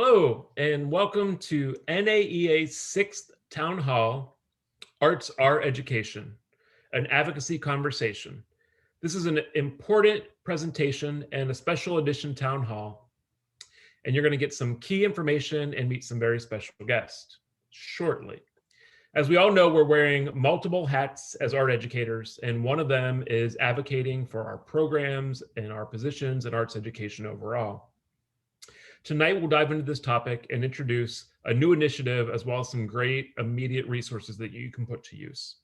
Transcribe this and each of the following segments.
Hello, and welcome to NAEA's 6th Town Hall, Arts Are Education, an advocacy conversation. This is an important presentation and a special edition town hall, and you're going to get some key information and meet some very special guests shortly. As we all know, we're wearing multiple hats as art educators, and one of them is advocating for our programs and our positions in arts education overall. Tonight, we'll dive into this topic and introduce a new initiative as well as some great immediate resources that you can put to use.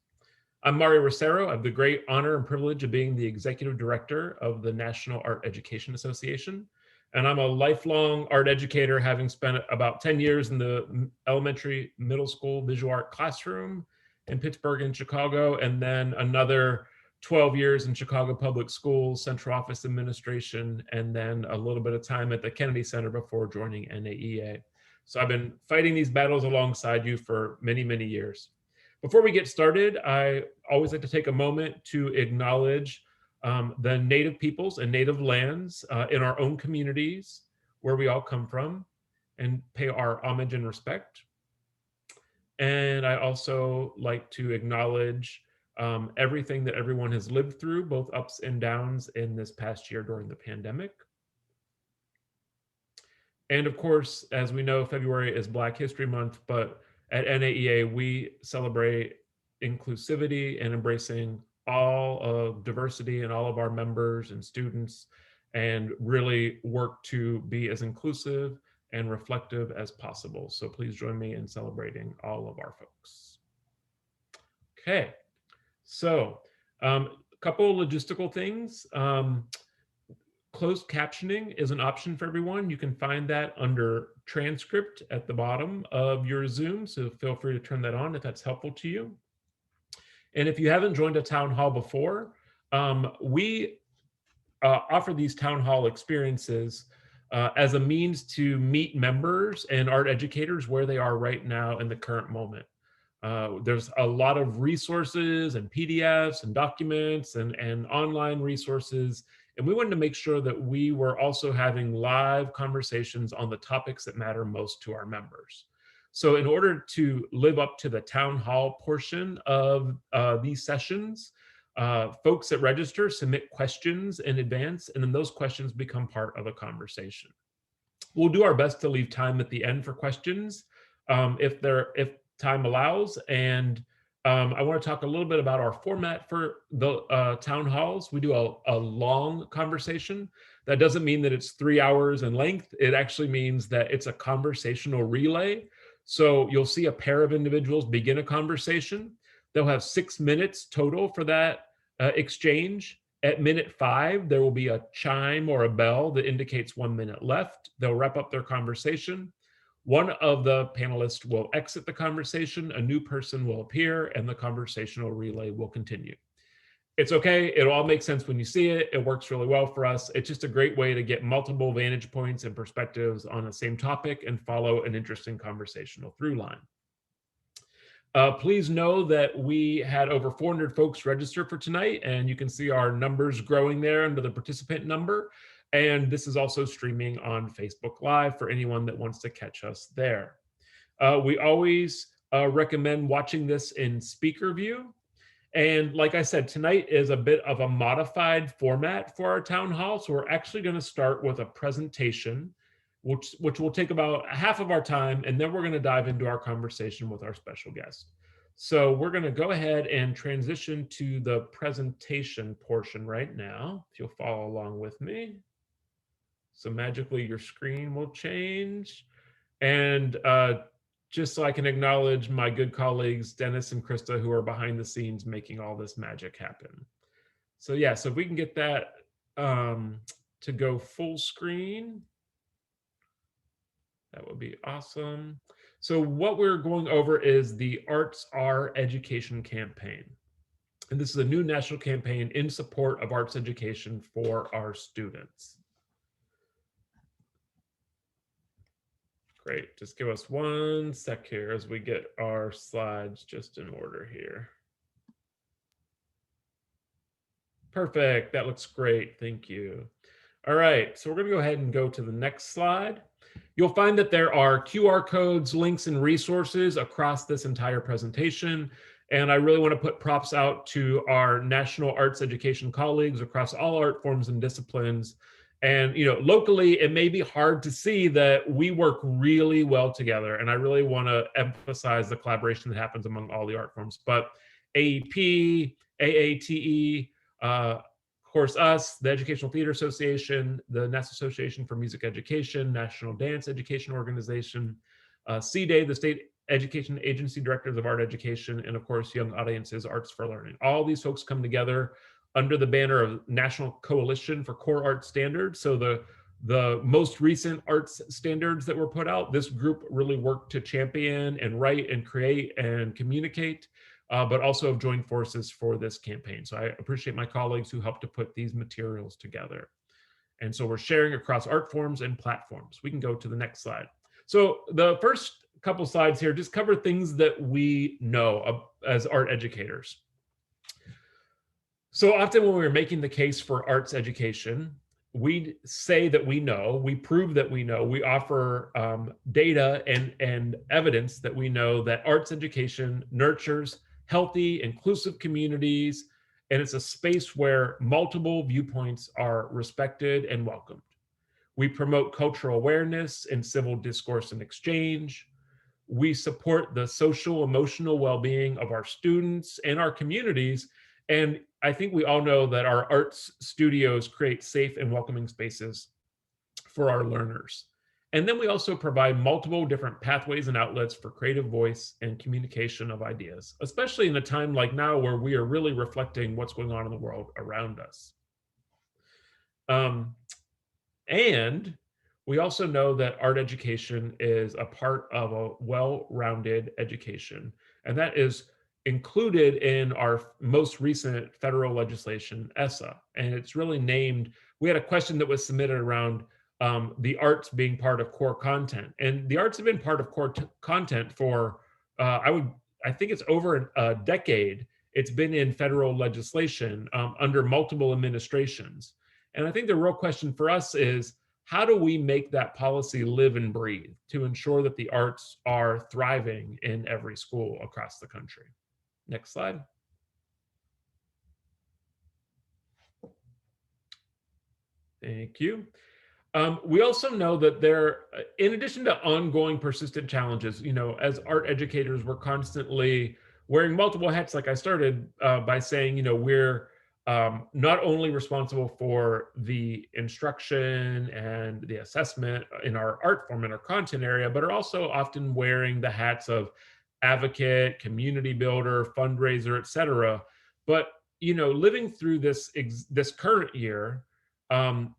I'm Mario Rosero. I have the great honor and privilege of being the Executive Director of the National Art Education Association. And I'm a lifelong art educator, having spent about 10 years in the elementary, middle school visual art classroom in Pittsburgh and Chicago, and then another 12 years in Chicago Public Schools, central office administration, and then a little bit of time at the Kennedy Center before joining NAEA. So I've been fighting these battles alongside you for many, many years. Before we get started, I always like to take a moment to acknowledge the Native peoples and Native lands in our own communities where we all come from and pay our homage and respect. And I also like to acknowledge everything that everyone has lived through, both ups and downs in this past year during the pandemic. And of course, as we know, February is Black History Month, but at NAEA, we celebrate inclusivity and embracing all of diversity and all of our members and students, and really work to be as inclusive and reflective as possible. So please join me in celebrating all of our folks. Okay. So a couple logistical things. Closed captioning is an option for everyone. You can find that under transcript at the bottom of your Zoom. So feel free to turn that on if that's helpful to you. And if you haven't joined a town hall before, we offer these town hall experiences as a means to meet members and art educators where they are right now in the current moment. There's a lot of resources and PDFs and documents and online resources. And we wanted to make sure that we were also having live conversations on the topics that matter most to our members. So in order to live up to the town hall portion of these sessions, folks that register submit questions in advance, and then those questions become part of a conversation. We'll do our best to leave time at the end for questions if time allows. And I want to talk a little bit about our format for the town halls. We do a long conversation. That doesn't mean that it's 3 hours in length. It actually means that it's a conversational relay. So you'll see a pair of individuals begin a conversation. They'll have 6 minutes total for that exchange. At minute 5, there will be a chime or a bell that indicates 1 minute left. They'll wrap up their conversation. One of the panelists will exit the conversation, a new person will appear, and the conversational relay will continue. It's okay, it'll all make sense when you see it. It works really well for us. It's just a great way to get multiple vantage points and perspectives on the same topic and follow an interesting conversational through line. Please know that we had over 400 folks register for tonight, and you can see our numbers growing there under the participant number. And this is also streaming on Facebook Live for anyone that wants to catch us there. We always recommend watching this in speaker view. And like I said, tonight is a bit of a modified format for our town hall. So we're actually going to start with a presentation, which will take about half of our time, and then we're going to dive into our conversation with our special guest. So we're going to go ahead and transition to the presentation portion right now, if you'll follow along with me. So magically your screen will change. And just so I can acknowledge my good colleagues, Dennis and Krista, who are behind the scenes making all this magic happen. So yeah, so if we can get that to go full screen, that would be awesome. So what we're going over is the Arts Are Education campaign. And this is a new national campaign in support of arts education for our students. Great, just give us 1 sec here as we get our slides just in order here. Perfect, that looks great, thank you. All right, so we're going to go ahead and go to the next slide. You'll find that there are QR codes, links, and resources across this entire presentation. And I really want to put props out to our national arts education colleagues across all art forms and disciplines. And locally, it may be hard to see that we work really well together. And I really want to emphasize the collaboration that happens among all the art forms. But AEP, AATE, of course, us, the Educational Theater Association, the National Association for Music Education, National Dance Education Organization, CDAY, the State Education Agency Directors of Art Education, and of course, Young Audiences Arts for Learning. All these folks come together under the banner of National Coalition for Core Art Standards. So the most recent arts standards that were put out, this group really worked to champion and write and create and communicate. But also have joined forces for this campaign. So I appreciate my colleagues who helped to put these materials together. And so we're sharing across art forms and platforms. We can go to the next slide. So the first couple slides here just cover things that we know as art educators. So often when we're making the case for arts education, we say that we know, we prove that we know, we offer data and evidence that we know that arts education nurtures healthy, inclusive communities, and it's a space where multiple viewpoints are respected and welcomed. We promote cultural awareness and civil discourse and exchange. We support the social, emotional well-being of our students and our communities. And I think we all know that our arts studios create safe and welcoming spaces for our learners. And then we also provide multiple different pathways and outlets for creative voice and communication of ideas, especially in a time like now where we are really reflecting what's going on in the world around us. And we also know that art education is a part of a well-rounded education, and that is included in our most recent federal legislation, ESSA. And it's really named, we had a question that was submitted around the arts being part of core content. And the arts have been part of core content for, I think it's over a decade. It's been in federal legislation under multiple administrations. And I think the real question for us is, how do we make that policy live and breathe to ensure that the arts are thriving in every school across the country? Next slide. Thank you. We also know that there, in addition to ongoing persistent challenges, as art educators, we're constantly wearing multiple hats. Like I started by saying, we're not only responsible for the instruction and the assessment in our art form and our content area, but are also often wearing the hats of advocate, community builder, fundraiser, et cetera. But, living through this current year,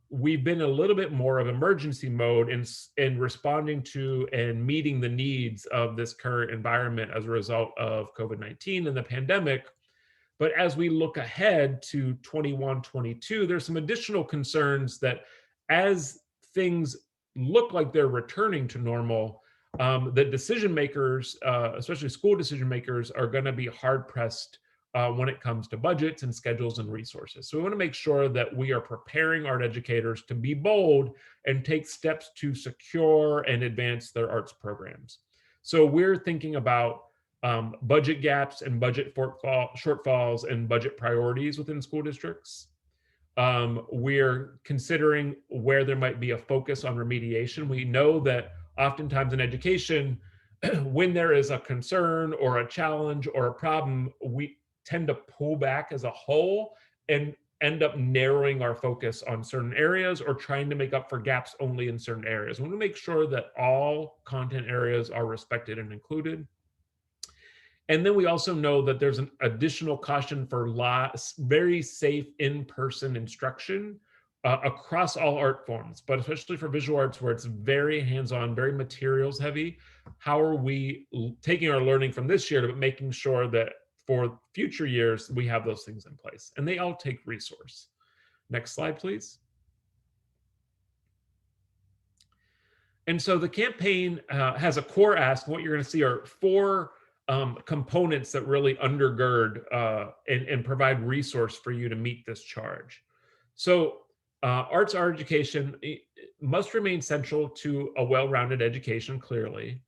we've been a little bit more of emergency mode in responding to and meeting the needs of this current environment as a result of COVID-19 and the pandemic. But as we look ahead to 21, 22, there's some additional concerns that as things look like they're returning to normal, the decision makers, especially school decision makers, are going to be hard pressed when it comes to budgets and schedules and resources. So we want to make sure that we are preparing art educators to be bold and take steps to secure and advance their arts programs. So we're thinking about budget gaps and budget shortfalls and budget priorities within school districts. We're considering where there might be a focus on remediation. We know that oftentimes in education, when there is a concern or a challenge or a problem, we tend to pull back as a whole and end up narrowing our focus on certain areas or trying to make up for gaps only in certain areas. We want to make sure that all content areas are respected and included. And then we also know that there's an additional caution for very safe in-person instruction across all art forms, but especially for visual arts where it's very hands-on, very materials heavy. How are we taking our learning from this year to making sure that for future years we have those things in place? And they all take resource. Next slide, please. And so the campaign has a core ask. What you're going to see are four components that really undergird and provide resource for you to meet this charge. So Arts, art education must remain central to a well-rounded education, clearly.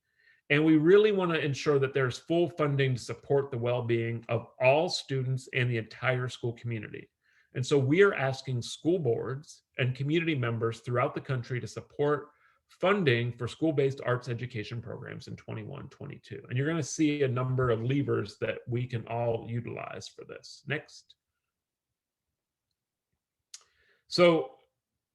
And we really want to ensure that there's full funding to support the well-being of all students and the entire school community. And so we are asking school boards and community members throughout the country to support funding for school-based arts education programs in 21-22. And you're going to see a number of levers that we can all utilize for this. Next. So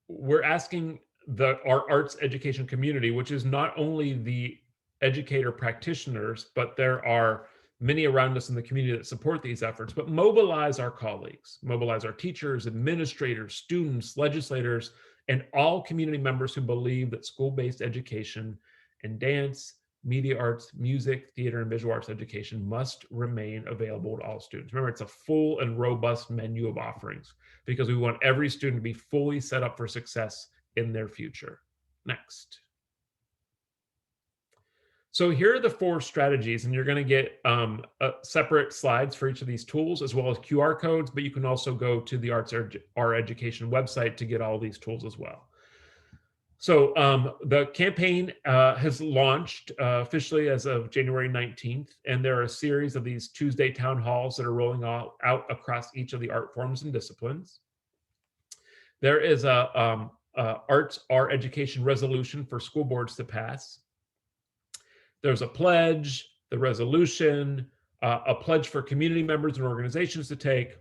we're asking our arts education community, which is not only the educator practitioners, but there are many around us in the community that support these efforts, but mobilize our colleagues, mobilize our teachers, administrators, students, legislators, and all community members who believe that school-based education and dance, media arts, music, theater, and visual arts education must remain available to all students. Remember, it's a full and robust menu of offerings because we want every student to be fully set up for success in their future. Next. So here are the 4 strategies, and you're going to get separate slides for each of these tools as well as QR codes, but you can also go to the Our Education website to get all these tools as well. So the campaign has launched officially as of January 19th, and there are a series of these Tuesday town halls that are rolling out across each of the art forms and disciplines. There is a Arts, Our Education resolution for school boards to pass. There's a pledge, the resolution, a pledge for community members and organizations to take,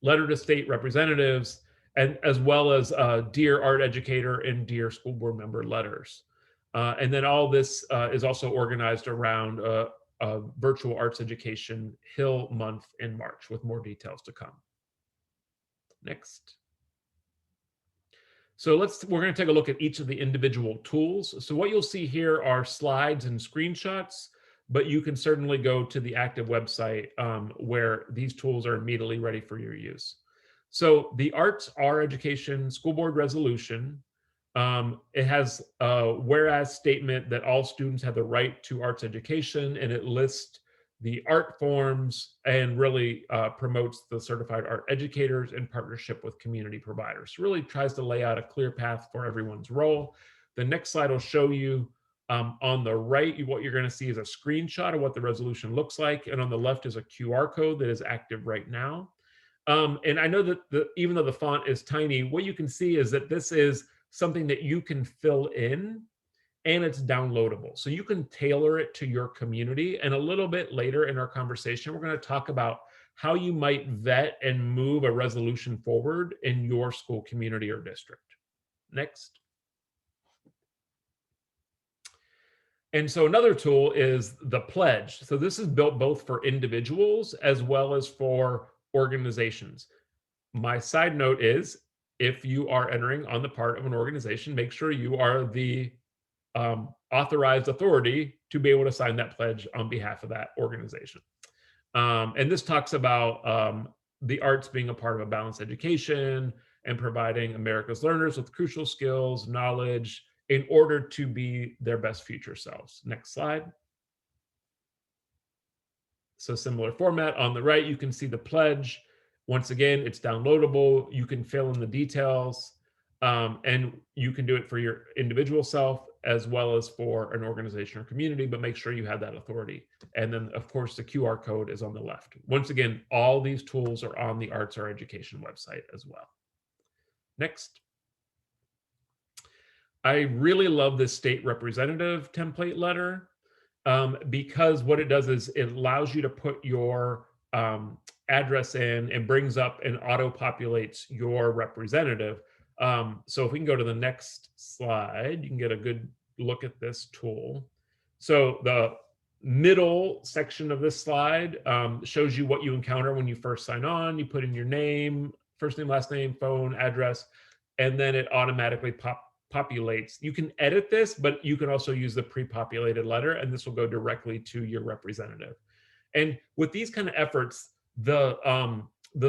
letter to state representatives, and as well as Dear Art Educator and Dear School Board Member letters. And then all this is also organized around a virtual arts education Hill month in March with more details to come. Next. So we're going to take a look at each of the individual tools. So what you'll see here are slides and screenshots, but you can certainly go to the active website where these tools are immediately ready for your use. So the Arts, Our Education School Board Resolution, it has a whereas statement that all students have the right to arts education, and it lists the art forms and really promotes the certified art educators in partnership with community providers. Really tries to lay out a clear path for everyone's role. The next slide will show you on the right, what you're going to see is a screenshot of what the resolution looks like. And on the left is a QR code that is active right now. And I know that even though the font is tiny, what you can see is that this is something that you can fill in and it's downloadable. So you can tailor it to your community. And a little bit later in our conversation, we're going to talk about how you might vet and move a resolution forward in your school community or district. Next. And so another tool is the pledge. So this is built both for individuals as well as for organizations. My side note is if you are entering on the part of an organization, make sure you are the authorized authority to be able to sign that pledge on behalf of that organization. And this talks about the arts being a part of a balanced education and providing America's learners with crucial skills, knowledge in order to be their best future selves. Next slide. So similar format. On the right, you can see the pledge. Once again, it's downloadable. You can fill in the details. And you can do it for your individual self as well as for an organization or community, but make sure you have that authority. And then, of course, the QR code is on the left. Once again, all these tools are on the Arts, Our Education website as well. Next. I really love this state representative template letter because what it does is it allows you to put your address in and brings up and auto-populates your representative. So if we can go to the next slide, you can get a good look at this tool. So the middle section of this slide shows you what you encounter when you first sign on. You put in your name, first name, last name, phone, address, and then it automatically populates. You can edit this, but you can also use the pre-populated letter, and this will go directly to your representative. And with these kind of efforts, the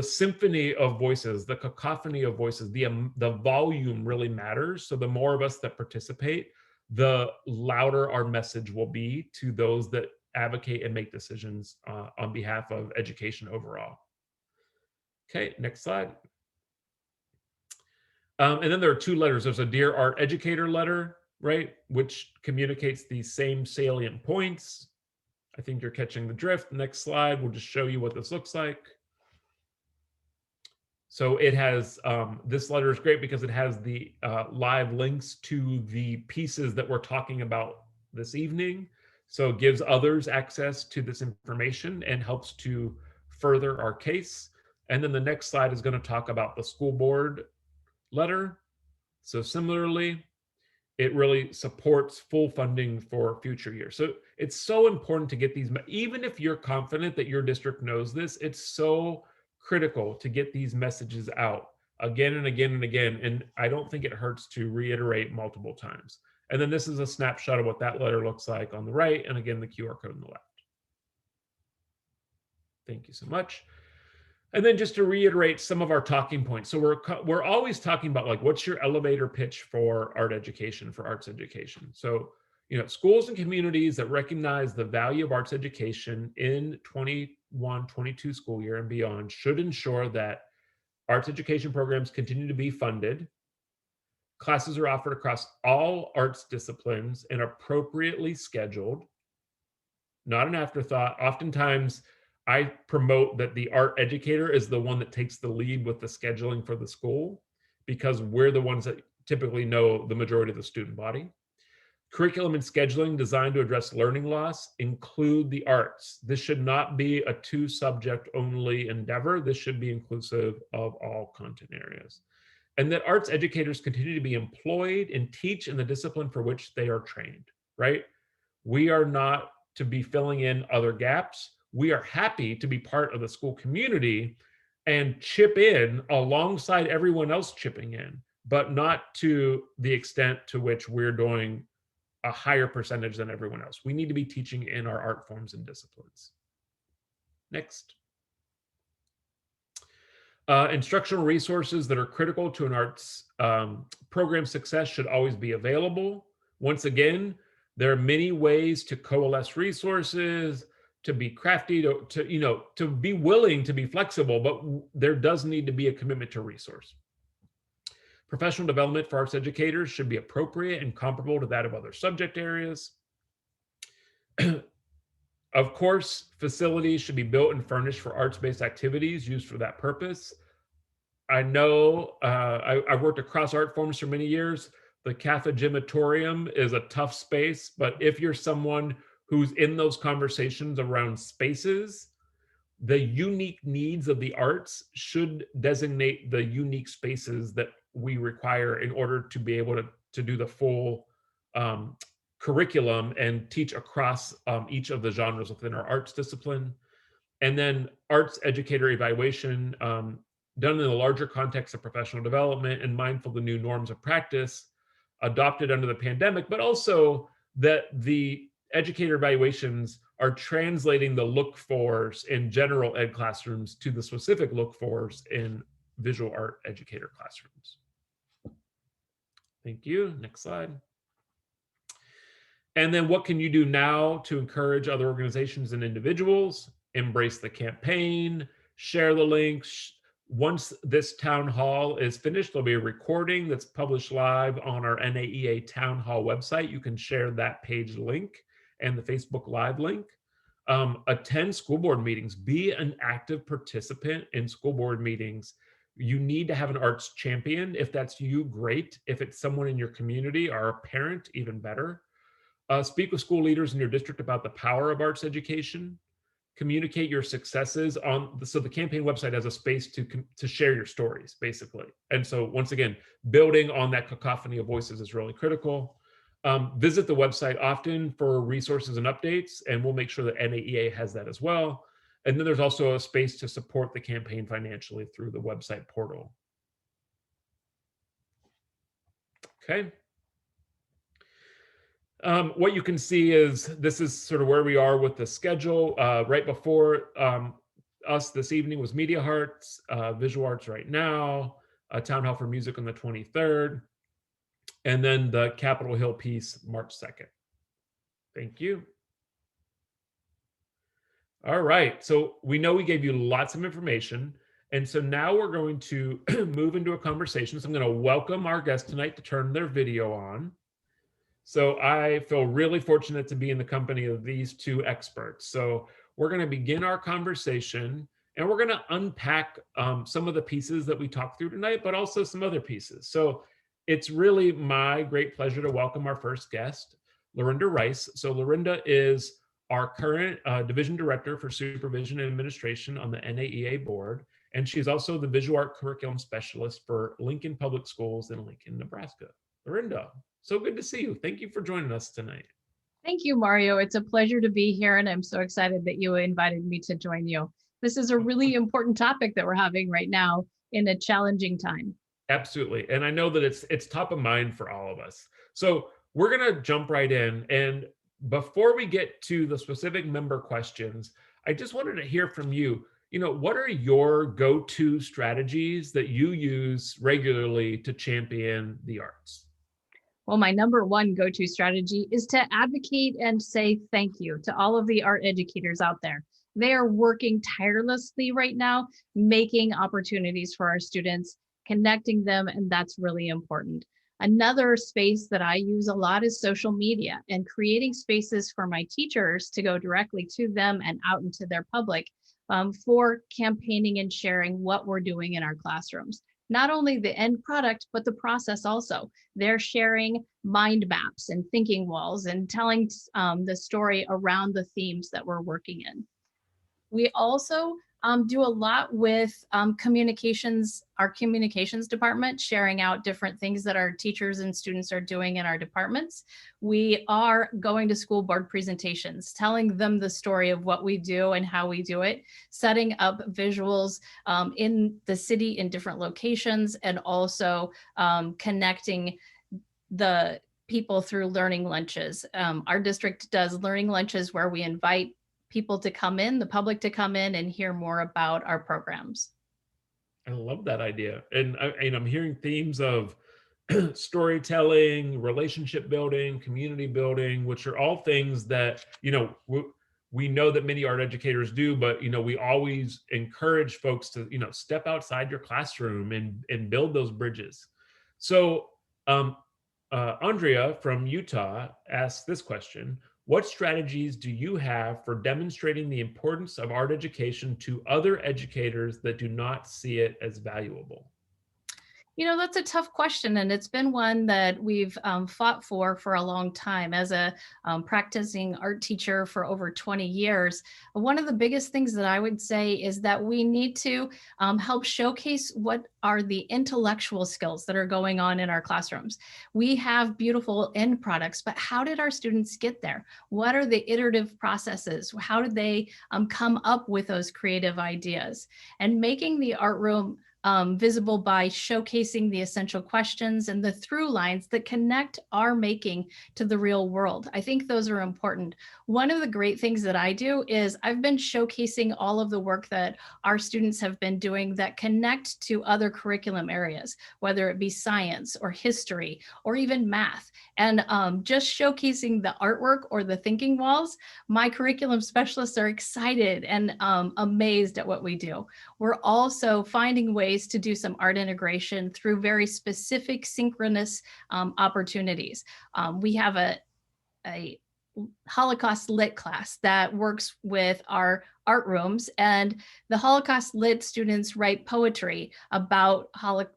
symphony of voices, the cacophony of voices, the volume really matters. So the more of us that participate, the louder our message will be to those that advocate and make decisions on behalf of education overall. Okay, next slide. And then there are two letters. There's a Dear Art Educator letter, right, which communicates the same salient points. I think you're catching the drift. Next slide will just show you what this looks like. So it has, this letter is great because it has the live links to the pieces that we're talking about this evening. So it gives others access to this information and helps to further our case. And then the next slide is going to talk about the school board letter. So similarly, it really supports full funding for future years. So it's so important to get these, even if you're confident that your district knows this, it's so critical to get these messages out again and again and again. And I don't think it hurts to reiterate multiple times. And then this is a snapshot of what that letter looks like on the right. And again, the QR code on the left. Thank you so much. And then just to reiterate some of our talking points. So we're always talking about, like, what's your elevator pitch for art education, for arts education. So, schools and communities that recognize the value of arts education in 21-22 school year and beyond should ensure that arts education programs continue to be funded. Classes are offered across all arts disciplines and appropriately scheduled, not an afterthought. Oftentimes, I promote that the art educator is the one that takes the lead with the scheduling for the school, because we're the ones that typically know the majority of the student body. Curriculum and scheduling designed to address learning loss include the arts. This should not be a two-subject only endeavor. This should be inclusive of all content areas. And that arts educators continue to be employed and teach in the discipline for which they are trained, right? We are not to be filling in other gaps. We are happy to be part of the school community and chip in alongside everyone else chipping in, but not to the extent to which we're doing a higher percentage than everyone else. We need to be teaching in our art forms and disciplines. Next. Instructional resources that are critical to an arts program success should always be available. Once again, there are many ways to coalesce resources, to be crafty, to be willing to be flexible, but there does need to be a commitment to resource. Professional development for arts educators should be appropriate and comparable to that of other subject areas. Of course, facilities should be built and furnished for arts-based activities used for that purpose. I know I've worked across art forms for many years. The cafegimatorium is a tough space, but if you're someone who's in those conversations around spaces, the unique needs of the arts should designate the unique spaces that we require in order to be able to do the full curriculum and teach across each of the genres within our arts discipline. And then arts educator evaluation done in the larger context of professional development and mindful of the new norms of practice adopted under the pandemic, but also that the educator evaluations are translating the look-fors in general ed classrooms to the specific look-fors in visual art educator classrooms. Thank you. Next slide. And then what can you do now to encourage other organizations and individuals? Embrace the campaign, share the links. Once this town hall is finished, there'll be a recording that's published live on our NAEA town hall website. You can share that page link and the Facebook Live link. Attend school board meetings. Be an active participant in school board meetings. You need to have an arts champion. If that's you, great. If it's someone in your community or a parent, even better. Speak with school leaders in your district about the power of arts education. Communicate your successes so the campaign website has a space to share your stories, basically. And so once again, building on that cacophony of voices is really critical. Visit the website often for resources and updates, and we'll make sure that NAEA has that as well. And then there's also a space to support the campaign financially through the website portal. Okay. What you can see is this is sort of where we are with the schedule. Right before us this evening was Media Arts, Visual Arts right now, Town Hall for Music on the 23rd, and then the Capitol Hill piece March 2nd. Thank you. All right, so we know we gave you lots of information, And so now we're going to move into a conversation. So I'm going to welcome our guest tonight to turn their video on. So I feel really fortunate to be in the company of these two experts. So we're going to begin our conversation and we're going to unpack some of the pieces that we talked through tonight, but also some other pieces. So it's really my great pleasure to welcome our first guest, Lorinda Rice. So Lorinda is our current Division Director for Supervision and Administration on the NAEA board. And she's also the Visual Art Curriculum Specialist for Lincoln Public Schools in Lincoln, Nebraska. Lorinda, so good to see you. Thank you for joining us tonight. Thank you, Mario. It's a pleasure to be here, and I'm so excited that you invited me to join you. This is a really important topic that we're having right now in a challenging time. Absolutely. And I know that it's top of mind for all of us. So we're going to jump right in. And before we get to the specific member questions, I just wanted to hear from you. What are your go-to strategies that you use regularly to champion the arts? Well, my number one go-to strategy is to advocate and say thank you to all of the art educators out there. They are working tirelessly right now, making opportunities for our students, connecting them, and that's really important. Another space that I use a lot is social media and creating spaces for my teachers to go directly to them and out into their public for campaigning and sharing what we're doing in our classrooms. Not only the end product, but the process also. They're sharing mind maps and thinking walls and telling the story around the themes that we're working in. We also do a lot with communications, our communications department, sharing out different things that our teachers and students are doing in our departments. We are going to school board presentations, telling them the story of what we do and how we do it, setting up visuals in the city in different locations, and also connecting the people through learning lunches. Our district does learning lunches where we invite people to come in, the public to come in and hear more about our programs. I love that idea. And I'm hearing themes of storytelling, relationship building, community building, which are all things that, we know that many art educators do, but, we always encourage folks to, step outside your classroom and build those bridges. So Andrea from Utah asked this question: what strategies do you have for demonstrating the importance of art education to other educators that do not see it as valuable? That's a tough question, and it's been one that we've fought for a long time. As a practicing art teacher for over 20 years, one of the biggest things that I would say is that we need to help showcase what are the intellectual skills that are going on in our classrooms. We have beautiful end products, but how did our students get there? What are the iterative processes? How did they come up with those creative ideas? And making the art room visible by showcasing the essential questions and the through lines that connect our making to the real world. I think those are important. One of the great things that I do is I've been showcasing all of the work that our students have been doing that connect to other curriculum areas, whether it be science or history or even math. And just showcasing the artwork or the thinking walls, my curriculum specialists are excited and amazed at what we do. We're also finding ways to do some art integration through very specific synchronous opportunities. We have a Holocaust Lit class that works with our art rooms, and the Holocaust Lit students write poetry about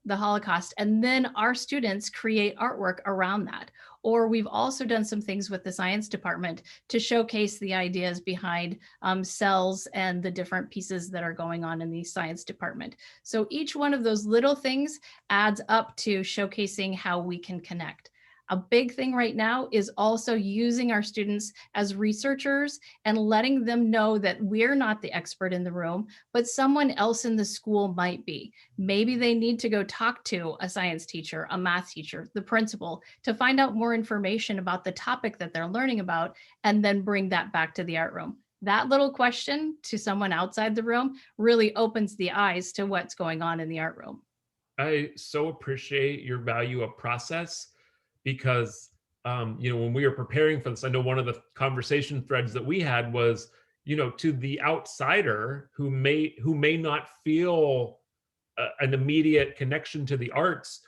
the Holocaust, and then our students create artwork around that. Or we've also done some things with the science department to showcase the ideas behind cells and the different pieces that are going on in the science department. So each one of those little things adds up to showcasing how we can connect. A big thing right now is also using our students as researchers and letting them know that we're not the expert in the room, but someone else in the school might be. Maybe they need to go talk to a science teacher, a math teacher, the principal, to find out more information about the topic that they're learning about, and then bring that back to the art room. That little question to someone outside the room really opens the eyes to what's going on in the art room. I so appreciate your value of process, because when we were preparing for this, I know one of the conversation threads that we had was, to the outsider who may not feel an immediate connection to the arts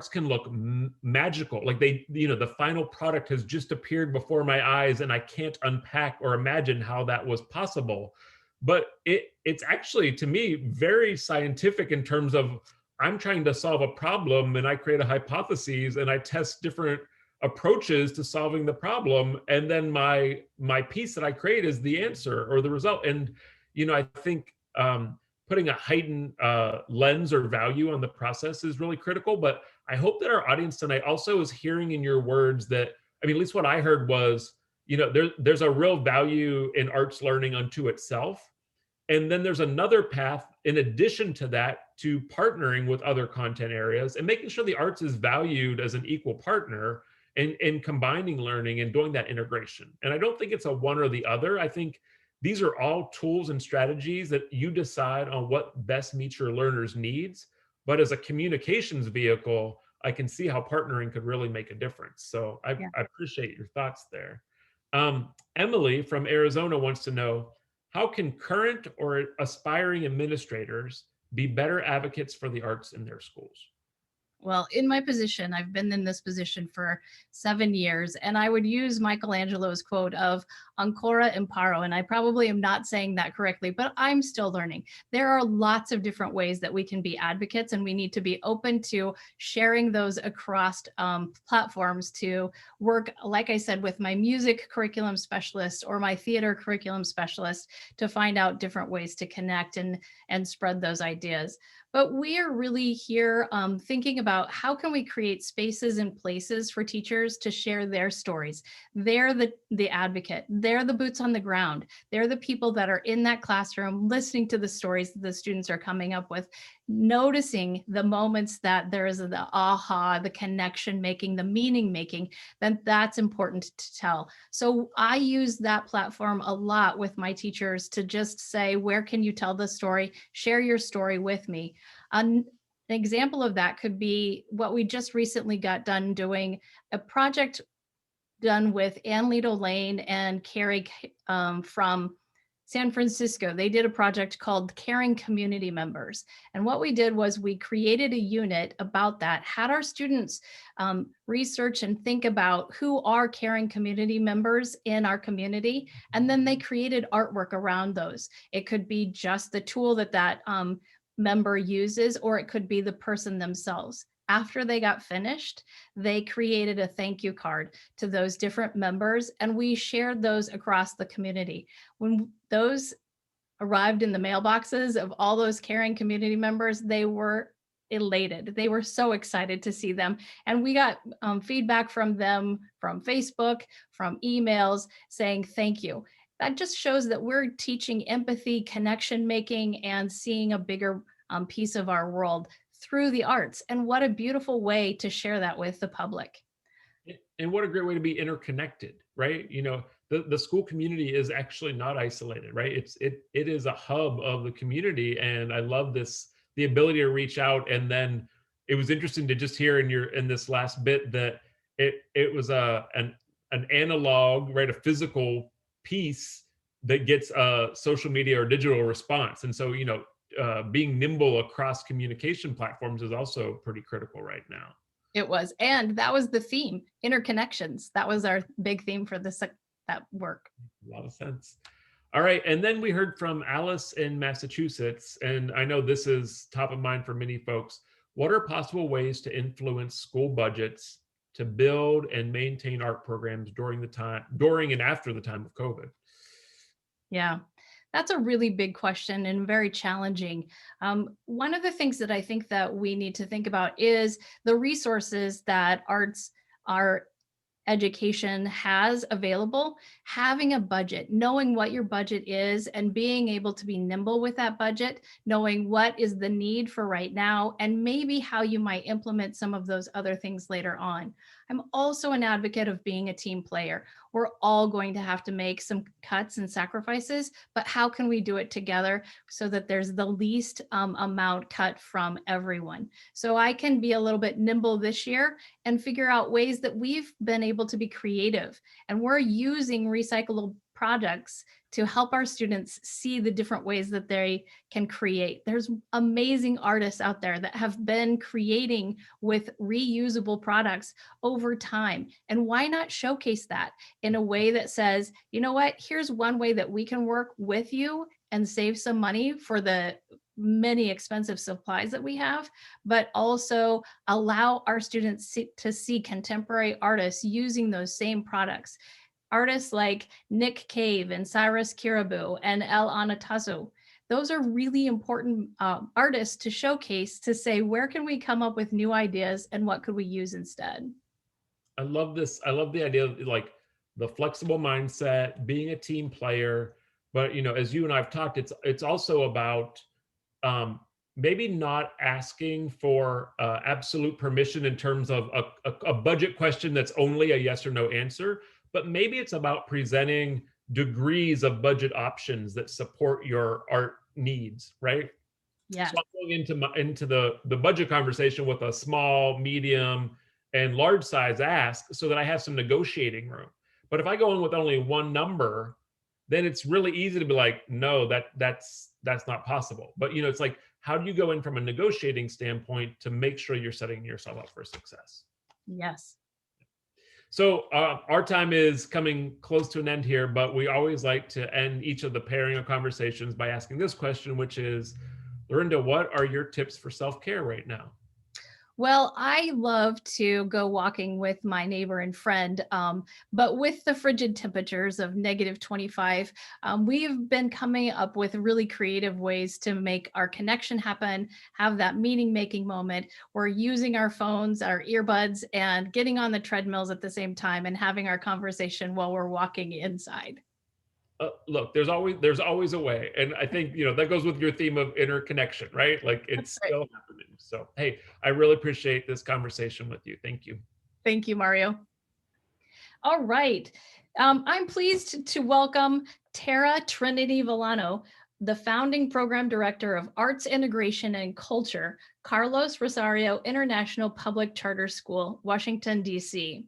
can look magical. Like the final product has just appeared before my eyes and I can't unpack or imagine how that was possible. But it's actually, to me, very scientific in terms of I'm trying to solve a problem and I create a hypothesis and I test different approaches to solving the problem, and then my piece that I create is the answer or the result. And I think putting a heightened lens or value on the process is really critical. But I hope that our audience tonight also is hearing in your words that, I mean, at least what I heard was, there's a real value in arts learning unto itself. And then there's another path in addition to that to partnering with other content areas and making sure the arts is valued as an equal partner, and combining learning and doing that integration. And I don't think it's a one or the other. I think these are all tools and strategies that you decide on what best meets your learners' needs. But as a communications vehicle, I can see how partnering could really make a difference. So I appreciate your thoughts there. Emily from Arizona wants to know, how can current or aspiring administrators be better advocates for the arts in their schools? Well, in my position, I've been in this position for 7 years, and I would use Michelangelo's quote of ancora imparo, and I probably am not saying that correctly, but I'm still learning. There are lots of different ways that we can be advocates, and we need to be open to sharing those across platforms to work, like I said, with my music curriculum specialist or my theater curriculum specialist to find out different ways to connect and spread those ideas. But we are really here thinking about how can we create spaces and places for teachers to share their stories. They're the advocate. They're the boots on the ground. They're the people that are in that classroom listening to the stories that the students are coming up with, noticing the moments that there is the aha, the connection making, the meaning making, then that's important to tell. So I use that platform a lot with my teachers to just say, where can you tell the story? Share your story with me. An example of that could be what we just recently got done doing, a project done with Ann Lido Lane and Carrie from San Francisco. They did a project called Caring Community Members. And what we did was we created a unit about that, had our students research and think about who are caring community members in our community. And then they created artwork around those. It could be just the tool that member uses, or it could be the person themselves. After they got finished, they created a thank you card to those different members, and we shared those across the community. When those arrived in the mailboxes of all those caring community members, they were elated. They were so excited to see them. And we got feedback from them from Facebook, from emails saying thank you. That just shows that we're teaching empathy, connection making, and seeing a bigger piece of our world through the arts. And what a beautiful way to share that with the public. And what a great way to be interconnected, right? The school community is actually not isolated, right? It is a hub of the community. And I love the ability to reach out. And then it was interesting to just hear in this last bit that it was an analog, right? A physical piece that gets a social media or digital response. And so, being nimble across communication platforms is also pretty critical right now. It was, and that was the theme, interconnections. That was our big theme for that work. A lot of sense. All right, and then we heard from Alice in Massachusetts, and I know this is top of mind for many folks. What are possible ways to influence school budgets to build and maintain art programs during and after the time of COVID? Yeah. That's a really big question and very challenging. One of the things that I think that we need to think about is the resources that our education has available. Having a budget, knowing what your budget is and being able to be nimble with that budget, knowing what is the need for right now, and maybe how you might implement some of those other things later on. I'm also an advocate of being a team player. We're all going to have to make some cuts and sacrifices, but how can we do it together so that there's the least amount cut from everyone? So I can be a little bit nimble this year and figure out ways that we've been able to be creative. And we're using recyclable products to help our students see the different ways that they can create. There's amazing artists out there that have been creating with reusable products over time. And why not showcase that in a way that says, you know what, here's one way that we can work with you and save some money for the many expensive supplies that we have, but also allow our students to see contemporary artists using those same products. Artists like Nick Cave and Cyrus Kirabu and El Anatazu. Those are really important artists to showcase, to say, where can we come up with new ideas and what could we use instead? I love this. I love the idea of like the flexible mindset, being a team player. But as you and I've talked, it's also about um, maybe not asking for absolute permission in terms of a budget question that's only a yes or no answer, but maybe it's about presenting degrees of budget options that support your art needs, right? Yes. So I'm going into the budget conversation with a small, medium, and large size ask so that I have some negotiating room. But if I go in with only one number, then it's really easy to be like, no, that's not possible. But it's like, how do you go in from a negotiating standpoint to make sure you're setting yourself up for success? Yes. So our time is coming close to an end here, but we always like to end each of the pairing of conversations by asking this question, which is, Lorinda, what are your tips for self-care right now? Well, I love to go walking with my neighbor and friend, but with the frigid temperatures of -25, we've been coming up with really creative ways to make our connection happen, have that meaning making moment. We're using our phones, our earbuds, and getting on the treadmills at the same time and having our conversation while we're walking inside. Look, there's always a way, and I think that goes with your theme of interconnection, right? Like it's That's right. still happening. So hey, I really appreciate this conversation with you. Thank you. Thank you, Mario. All right. I'm pleased to welcome Tara Trinity Villano, the founding program director of Arts Integration and Culture, Carlos Rosario International Public Charter School, Washington, D.C.,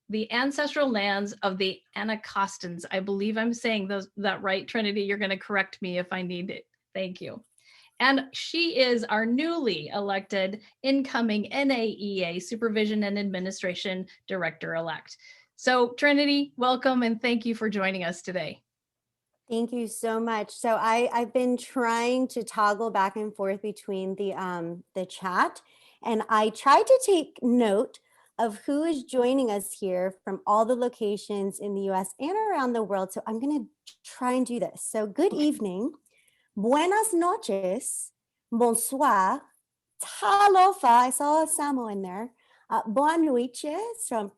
the ancestral lands of the Anacostans. I believe I'm saying that right, Trinity. You're going to correct me if I need it. Thank you. And she is our newly elected incoming NAEA Supervision and Administration Director-elect. So Trinity, welcome and thank you for joining us today. Thank you so much. So I've been trying to toggle back and forth between the chat, and I tried to take note of who is joining us here from all the locations in the US and around the world. So I'm going to try and do this. So good evening, buenas noches, bonsoir, talofa, I saw a Samo in there, boa noite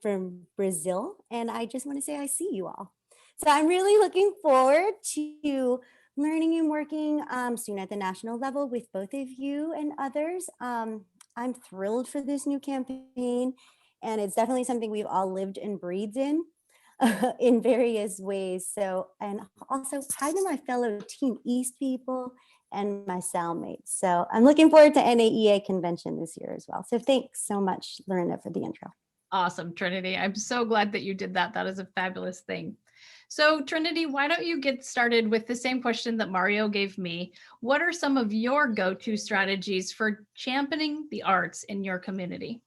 from Brazil, and I just want to say I see you all. So I'm really looking forward to learning and working soon at the national level with both of you and others. I'm thrilled for this new campaign, and it's definitely something we've all lived and breathed in various ways. So, and also hi to my fellow Team East people and my cellmates. So I'm looking forward to NAEA convention this year as well. So thanks so much, Lorena, for the intro. Awesome, Trinity. I'm so glad that you did that. That is a fabulous thing. So Trinity, why don't you get started with the same question that Mario gave me? What are some of your go-to strategies for championing the arts in your community?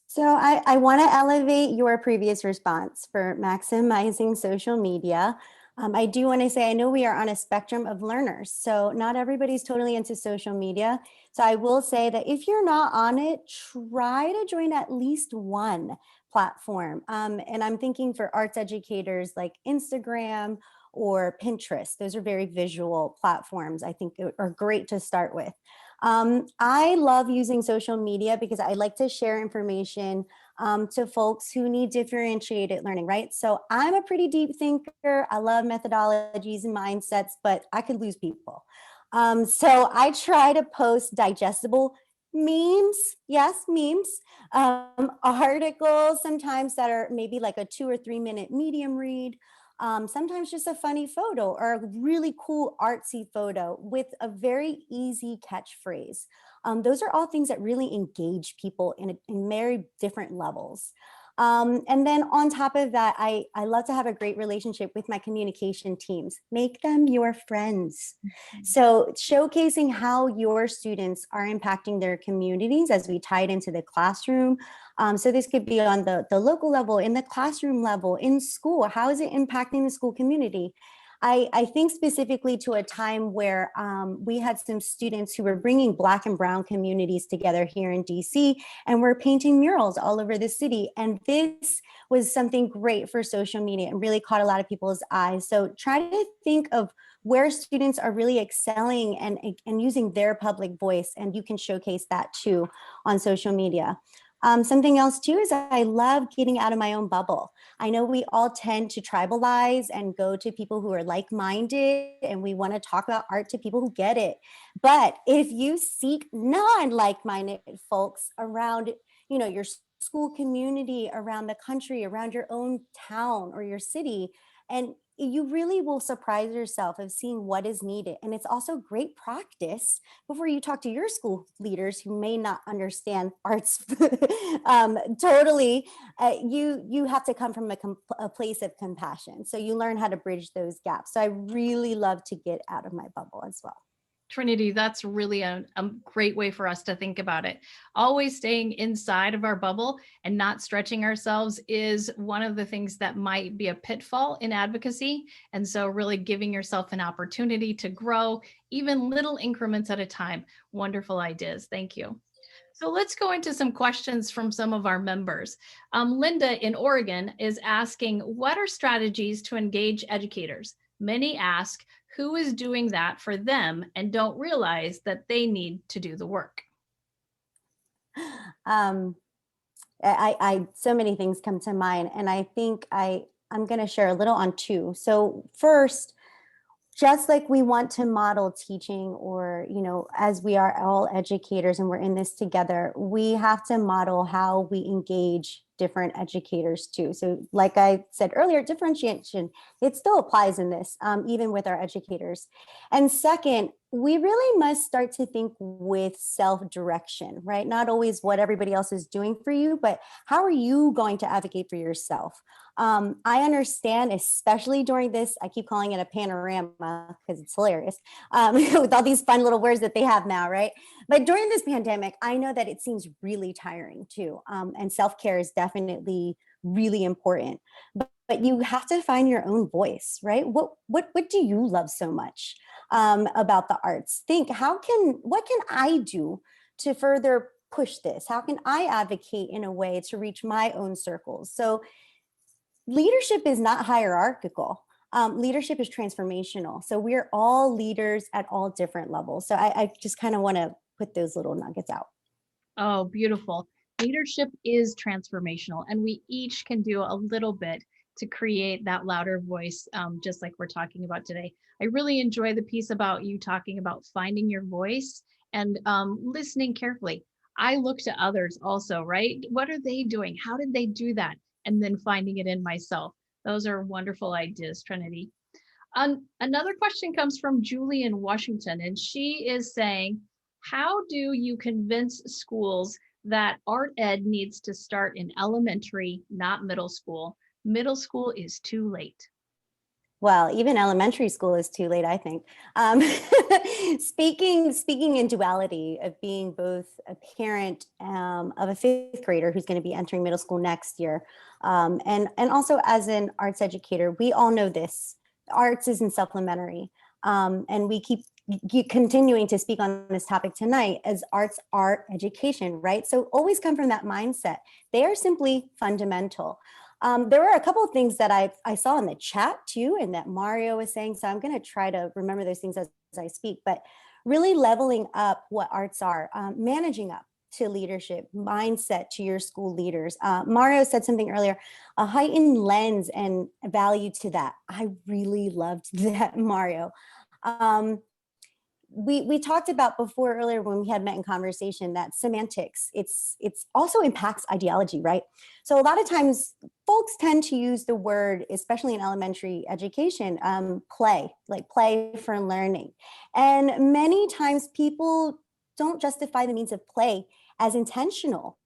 So I want to elevate your previous response for maximizing social media. I do want to say, I know we are on a spectrum of learners, so not everybody's totally into social media. So I will say that if you're not on it, try to join at least one platform. And I'm thinking for arts educators like Instagram or Pinterest. Those are very visual platforms. I think are great to start with. I love using social media because I like to share information to folks who need differentiated learning, right? So I'm a pretty deep thinker. I love methodologies and mindsets, but I could lose people. So I try to post digestible memes, yes, memes, articles sometimes that are maybe like a 2 or 3 minute medium read. Sometimes just a funny photo or a really cool artsy photo with a very easy catchphrase. Those are all things that really engage people in very different levels. And then on top of that, I love to have a great relationship with my communication teams. Make them your friends. So showcasing how your students are impacting their communities as we tie it into the classroom. So this could be on the local level, in the classroom level, in school. How is it impacting the school community? I think specifically to a time where we had some students who were bringing Black and Brown communities together here in DC, and we're painting murals all over the city. And this was something great for social media and really caught a lot of people's eyes. So try to think of where students are really excelling and using their public voice, and you can showcase that too on social media. Something else too is I love getting out of my own bubble. I know we all tend to tribalize and go to people who are like-minded, and we want to talk about art to people who get it. But if you seek non-like-minded folks around, your school community, around the country, around your own town or your city, and you really will surprise yourself of seeing what is needed. And it's also great practice before you talk to your school leaders who may not understand arts totally. You have to come from a place of compassion. So you learn how to bridge those gaps. So I really love to get out of my bubble as well. Trinity, that's really a great way for us to think about it. Always staying inside of our bubble and not stretching ourselves is one of the things that might be a pitfall in advocacy. And so really giving yourself an opportunity to grow, even little increments at a time. Wonderful ideas. Thank you. So let's go into some questions from some of our members. Linda in Oregon is asking, what are strategies to engage educators? Many ask, who is doing that for them and don't realize that they need to do the work? So many things come to mind, and I think I'm going to share a little on two. So first, just like we want to model teaching, or, as we are all educators and we're in this together, we have to model how we engage different educators too. So like I said earlier, differentiation, it still applies in this, even with our educators. And second, we really must start to think with self-direction, right? Not always what everybody else is doing for you, but how are you going to advocate for yourself? I understand, especially during this, I keep calling it a panorama because it's hilarious, with all these fun little words that they have now, right? But during this pandemic, I know that it seems really tiring too. And self-care is definitely really important. But you have to find your own voice, right? What do you love so much about the arts? Think, what can I do to further push this? How can I advocate in a way to reach my own circles? So leadership is not hierarchical. Leadership is transformational. So we're all leaders at all different levels. So I just kind of want to put those little nuggets out. Oh, beautiful. Leadership is transformational, and we each can do a little bit to create that louder voice, just like we're talking about today. I really enjoy the piece about you talking about finding your voice and listening carefully. I look to others also, right? What are they doing? How did they do that? And then finding it in myself. Those are wonderful ideas, Trinity. Another question comes from Julie in Washington, and she is saying, how do you convince schools that art ed needs to start in elementary, not middle school? Middle school is too late. Well, even elementary school is too late, I think. Speaking in duality of being both a parent of a fifth grader who's going to be entering middle school next year, and also as an arts educator, we all know this. Arts isn't supplementary, and we keep continuing to speak on this topic tonight, as arts are education, right? So always come from that mindset. They are simply fundamental. There were a couple of things that I saw in the chat too, and that Mario was saying, so I'm going to try to remember those things as I speak, but really leveling up what arts are, managing up to leadership, mindset to your school leaders. Mario said something earlier, a heightened lens and value to that. I really loved that, Mario. We talked about before earlier when we had met in conversation that semantics, it's also impacts ideology, right? So a lot of times folks tend to use the word, especially in elementary education, play, like play for learning. And many times people don't justify the means of play as intentional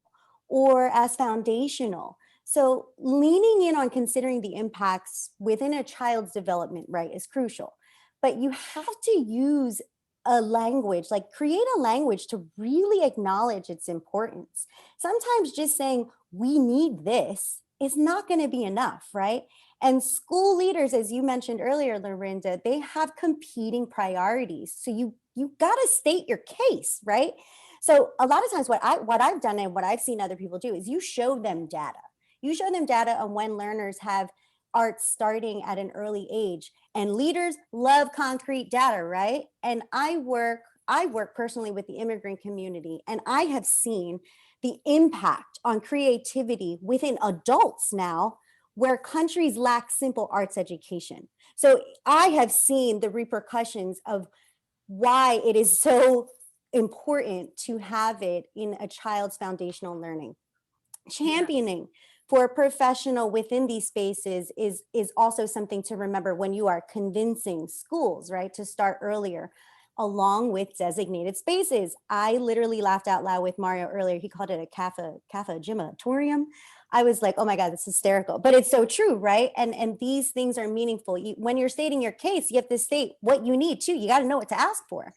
or as foundational. So leaning in on considering the impacts within a child's development, right, is crucial. But you have to use a language, like create a language to really acknowledge its importance. Sometimes just saying, we need this is not going to be enough, right? And school leaders, as you mentioned earlier, Lorinda, they have competing priorities. So you got to state your case, right? So a lot of times what I've done and what I've seen other people do is you show them data. You show them data on when learners have art starting at an early age, and leaders love concrete data, right? And I work personally with the immigrant community, and I have seen the impact on creativity within adults now where countries lack simple arts education. So I have seen the repercussions of why it is so important to have it in a child's foundational learning. Championing for a professional within these spaces is also something to remember when you are convincing schools, right, to start earlier, along with designated spaces. I literally laughed out loud with Mario earlier. He called it a kappa gymatorium. I was like, oh my God, that's hysterical. But it's so true, right? And these things are meaningful. When you're stating your case, you have to state what you need too. You got to know what to ask for.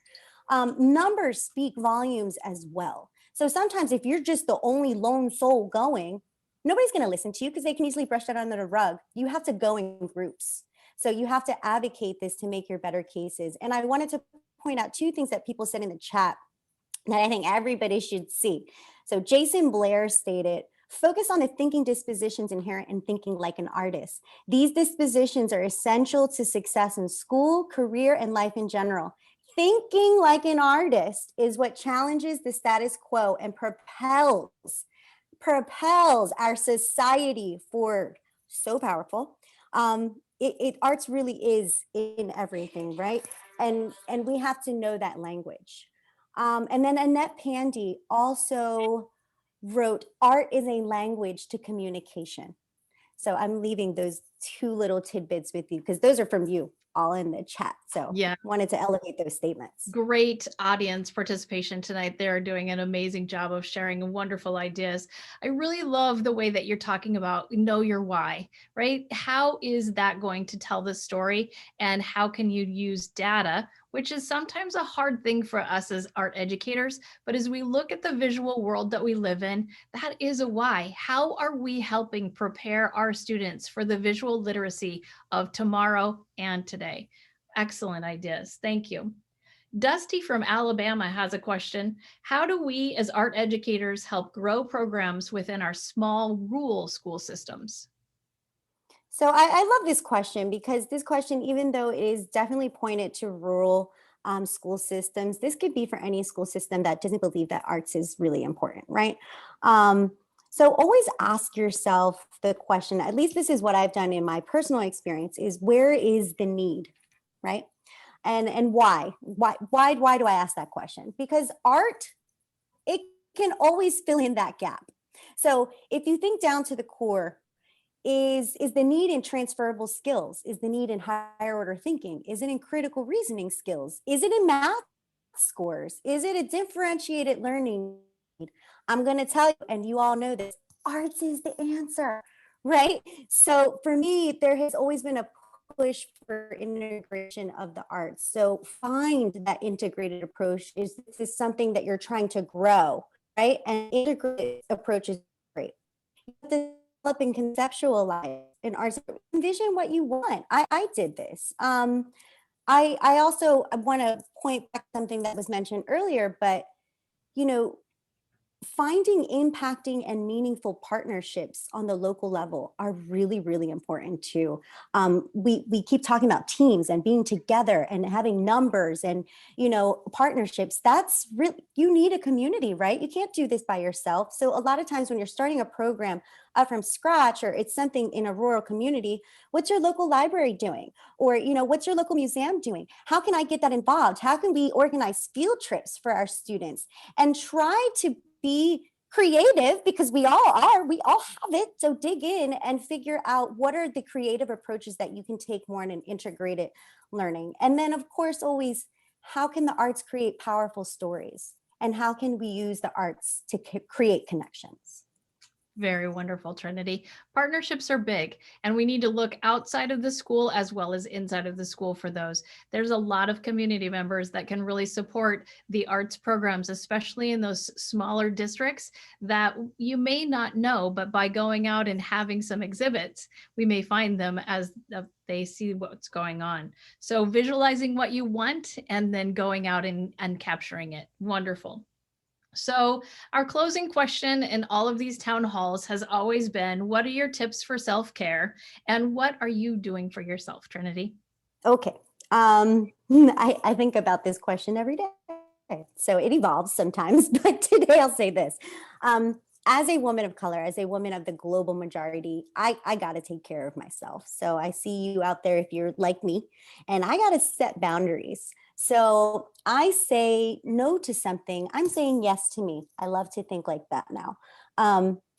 Numbers speak volumes as well. So sometimes if you're just the only lone soul going, nobody's going to listen to you because they can easily brush that under the rug. You have to go in groups. So you have to advocate this to make your better cases. And I wanted to point out two things that people said in the chat that I think everybody should see. So Jason Blair stated, focus on the thinking dispositions inherent in thinking like an artist. These dispositions are essential to success in school, career, and life in general. Thinking like an artist is what challenges the status quo and propels our society forward. So powerful. Arts really is in everything, right? And we have to know that language. And then Annette Pandy also wrote, art is a language to communication. So I'm leaving those two little tidbits with you because those are from you all in the chat. So Yeah. Wanted to elevate those statements. Great audience participation tonight. They're doing an amazing job of sharing wonderful ideas. I really love the way that you're talking about know your why, right? How is that going to tell the story, and how can you use data, which is sometimes a hard thing for us as art educators, but as we look at the visual world that we live in, that is a why. How are we helping prepare our students for the visual literacy of tomorrow and today? Excellent ideas. Thank you. Dusty from Alabama has a question. How do we as art educators help grow programs within our small rural school systems? So I love this question because this question, even though it is definitely pointed to rural school systems, this could be for any school system that doesn't believe that arts is really important, right? So always ask yourself the question, at least this is what I've done in my personal experience, is where is the need, right? And why? Why do I ask that question? Because art, it can always fill in that gap. So if you think down to the core, is the need in transferable skills? Is the need in higher order thinking? Is it in critical reasoning skills? Is it in math scores? Is it a differentiated learning need? I'm going to tell you, and you all know this, arts is the answer, right? So for me, there has always been a push for integration of the arts. So find that integrated approach. Is this something that you're trying to grow, right? And integrated approach is great. You have to develop and conceptualize in arts. Envision what you want. I did this. I also want to point back something that was mentioned earlier, but you know, finding impacting and meaningful partnerships on the local level are really, really important too. We keep talking about teams and being together and having numbers and, you know, partnerships. That's really, you need a community, right? You can't do this by yourself. So a lot of times when you're starting a program from scratch, or it's something in a rural community, what's your local library doing? Or, you know, what's your local museum doing? How can I get that involved? How can we organize field trips for our students and try to be creative, because we all are, we all have it. So dig in and figure out what are the creative approaches that you can take more in an integrated learning. And then of course, always, how can the arts create powerful stories? And how can we use the arts to create connections? Very wonderful, Trinity. Partnerships are big, and we need to look outside of the school as well as inside of the school for those. There's a lot of community members that can really support the arts programs, especially in those smaller districts that you may not know, but by going out and having some exhibits, we may find them as they see what's going on. So visualizing what you want and then going out and capturing it. Wonderful. So our closing question in all of these town halls has always been, what are your tips for self-care and what are you doing for yourself, Trinity? Okay. I think about this question every day. So it evolves sometimes, but today I'll say this. As a woman of color, as a woman of the global majority, I got to take care of myself. So I see you out there if you're like me, and I got to set boundaries. So I say no to something, I'm saying yes to me. I love to think like that now.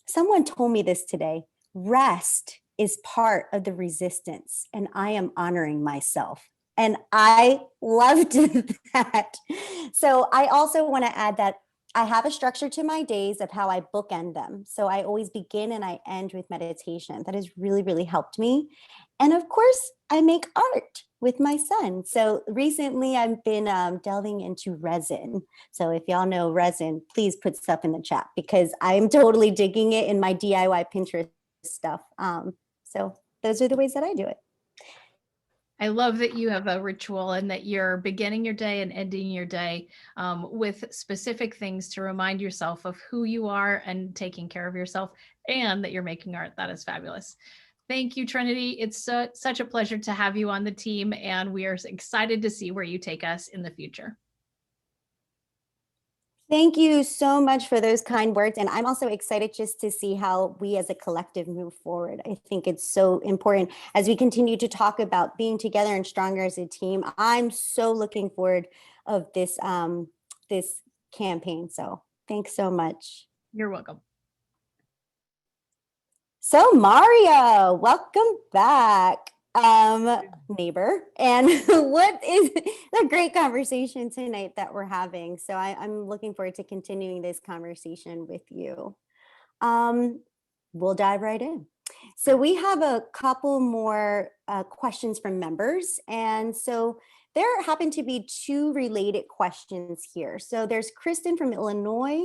Someone told me this today. Rest is part of the resistance, and I am honoring myself. And I loved that. So I also want to add that I have a structure to my days of how I bookend them. So I always begin and I end with meditation. That has really, really helped me. And of course, I make art with my son. So recently I've been delving into resin. So if y'all know resin, please put stuff in the chat because I'm totally digging it in my DIY Pinterest stuff. So those are the ways that I do it. I love that you have a ritual and that you're beginning your day and ending your day with specific things to remind yourself of who you are and taking care of yourself, and that you're making art. That is fabulous. Thank you, Trinity. It's such a pleasure to have you on the team, and we are excited to see where you take us in the future. Thank you so much for those kind words. And I'm also excited just to see how we as a collective move forward. I think it's so important as we continue to talk about being together and stronger as a team. I'm so looking forward of this, this campaign. So thanks so much. You're welcome. So Mario, welcome back, neighbor. And what is a great conversation tonight that we're having. So I'm looking forward to continuing this conversation with you. We'll dive right in. So we have a couple more questions from members. And so there happen to be two related questions here. So there's Kristen from Illinois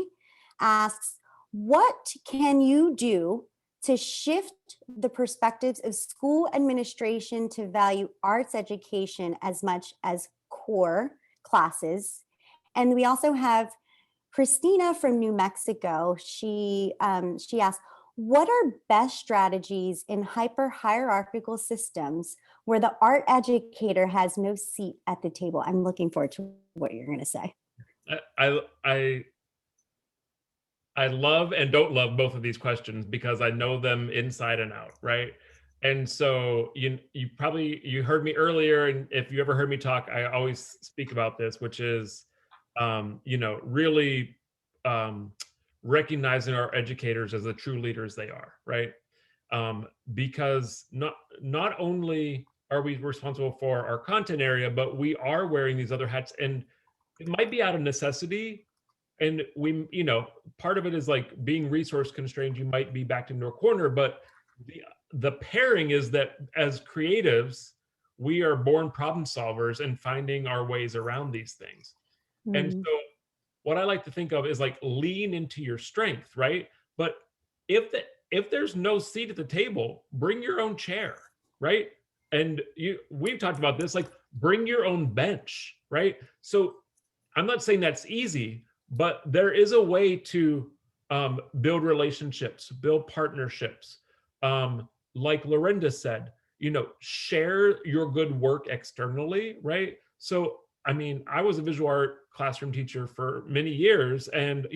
asks, what can you do to shift the perspectives of school administration to value arts education as much as core classes? And we also have Christina from New Mexico. She asked, what are best strategies in hyper-hierarchical systems where the art educator has no seat at the table? I'm looking forward to what you're going to say. I love and don't love both of these questions because I know them inside and out, right? And so you heard me earlier, and if you ever heard me talk, I always speak about this, which is, really recognizing our educators as the true leaders they are, right? Because not only are we responsible for our content area, but we are wearing these other hats, and it might be out of necessity. And we, part of it is like being resource constrained, you might be backed into a corner, but the pairing is that as creatives, we are born problem solvers and finding our ways around these things. Mm. And so what I like to think of is like lean into your strength, right? But if there's no seat at the table, bring your own chair, right? And we've talked about this, like bring your own bench, right? So I'm not saying that's easy, but there is a way to build relationships, build partnerships. Like Lorinda said, share your good work externally, right? So, I mean, I was a visual art classroom teacher for many years, and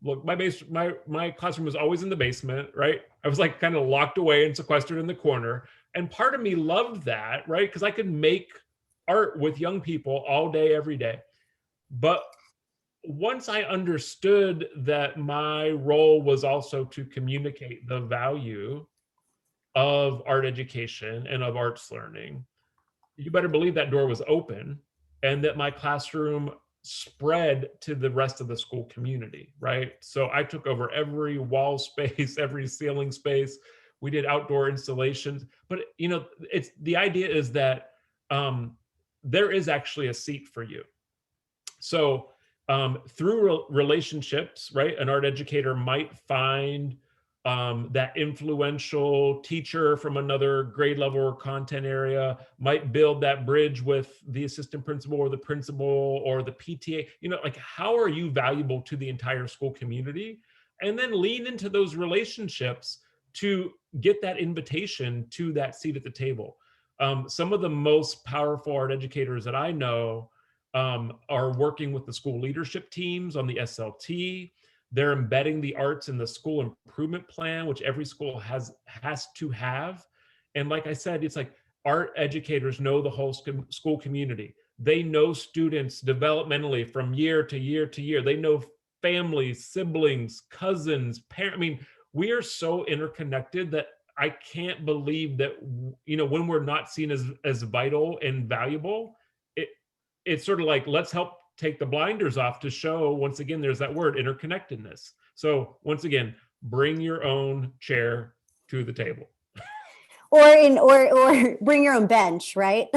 look, my classroom was always in the basement, right? I was like kind of locked away and sequestered in the corner, and part of me loved that, right? Because I could make art with young people all day, every day. But once I understood that my role was also to communicate the value of art education and of arts learning, you better believe that door was open, and that my classroom spread to the rest of the school community, right? So I took over every wall space, every ceiling space. We did outdoor installations, but it's the idea is that there is actually a seat for you. So through relationships, right, an art educator might find that influential teacher from another grade level or content area, might build that bridge with the assistant principal or the principal or the PTA. Like, how are you valuable to the entire school community? And then lean into those relationships to get that invitation to that seat at the table. Some of the most powerful art educators that I know are working with the school leadership teams on the SLT. They're embedding the arts in the school improvement plan, which every school has to have. And like I said, it's like art educators know the whole school community. They know students developmentally from year to year to year. They know families, siblings, cousins, parents. I mean, we are so interconnected that I can't believe that, when we're not seen as vital and valuable, it's sort of like, let's help take the blinders off to show, once again, there's that word, interconnectedness. So once again, bring your own chair to the table. Or bring your own bench, right?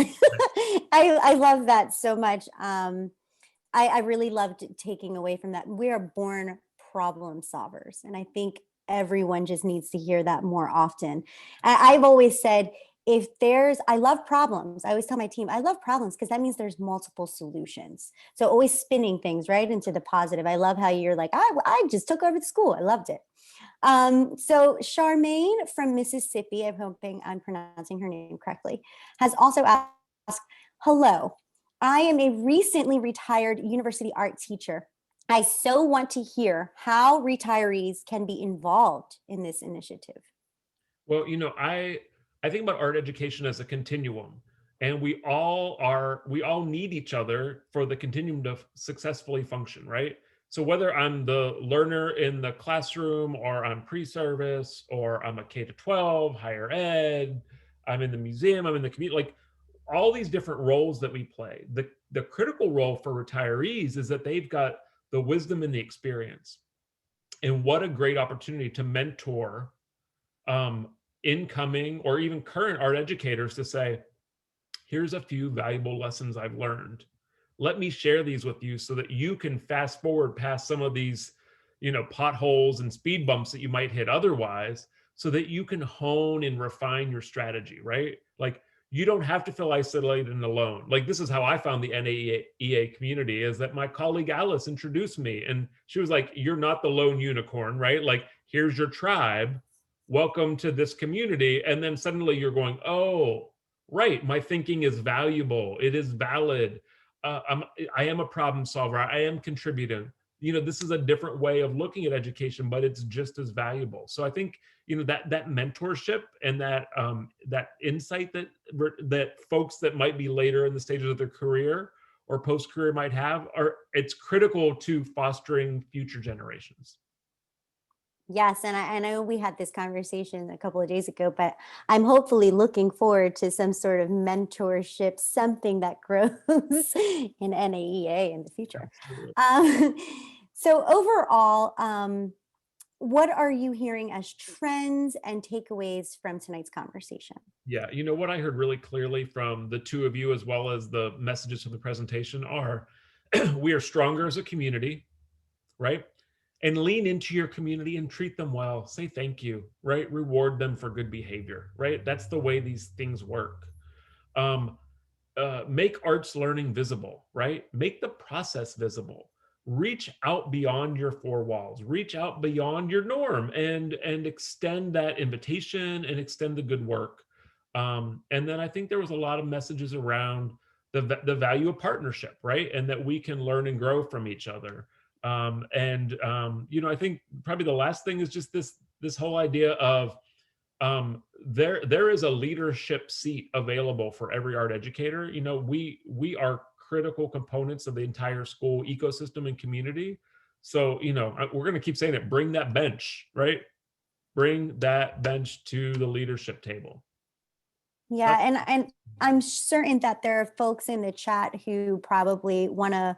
I love that so much. I really loved taking away from that. We are born problem solvers. And I think everyone just needs to hear that more often. I've always said, I love problems. I always tell my team, I love problems because that means there's multiple solutions. So always spinning things right into the positive. I love how you're like, I just took over the school. I loved it. So Charmaine from Mississippi, I'm hoping I'm pronouncing her name correctly, has also asked, hello, I am a recently retired university art teacher. I so want to hear how retirees can be involved in this initiative. Well, I think about art education as a continuum, and we all need each other for the continuum to successfully function, right? So whether I'm the learner in the classroom, or I'm pre-service, or I'm a K-12, higher ed, I'm in the museum, I'm in the community, like all these different roles that we play. The critical role for retirees is that they've got the wisdom and the experience. And what a great opportunity to mentor incoming or even current art educators to say, here's a few valuable lessons I've learned. Let me share these with you so that you can fast forward past some of these, potholes and speed bumps that you might hit otherwise, so that you can hone and refine your strategy, right? Like, you don't have to feel isolated and alone. Like, this is how I found the NAEA community, is that my colleague Alice introduced me, and she was like, you're not the lone unicorn, right? Like, here's your tribe. Welcome to this community. And then suddenly you're going, oh, right, my thinking is valuable. It is valid. I am a problem solver. I am contributing. This is a different way of looking at education, but it's just as valuable. So I think, that mentorship and that insight that folks that might be later in the stages of their career or post-career might have, it's critical to fostering future generations. Yes, and I know we had this conversation a couple of days ago, but I'm hopefully looking forward to some sort of mentorship, something that grows in NAEA in the future. So overall, what are you hearing as trends and takeaways from tonight's conversation? Yeah, what I heard really clearly from the two of you, as well as the messages of the presentation, are we are stronger as a community, right? And lean into your community and treat them well. Say thank you, right? Reward them for good behavior, right? That's the way these things work. Make arts learning visible, right? Make the process visible. Reach out beyond your four walls. Reach out beyond your norm and extend that invitation and extend the good work. And then I think there was a lot of messages around the value of partnership, right? And that we can learn and grow from each other. I think probably the last thing is just this whole idea of there is a leadership seat available for every art educator. We are critical components of the entire school ecosystem and community. So, we're going to keep saying it, bring that bench, right? Bring that bench to the leadership table. Yeah, and I'm certain that there are folks in the chat who probably want to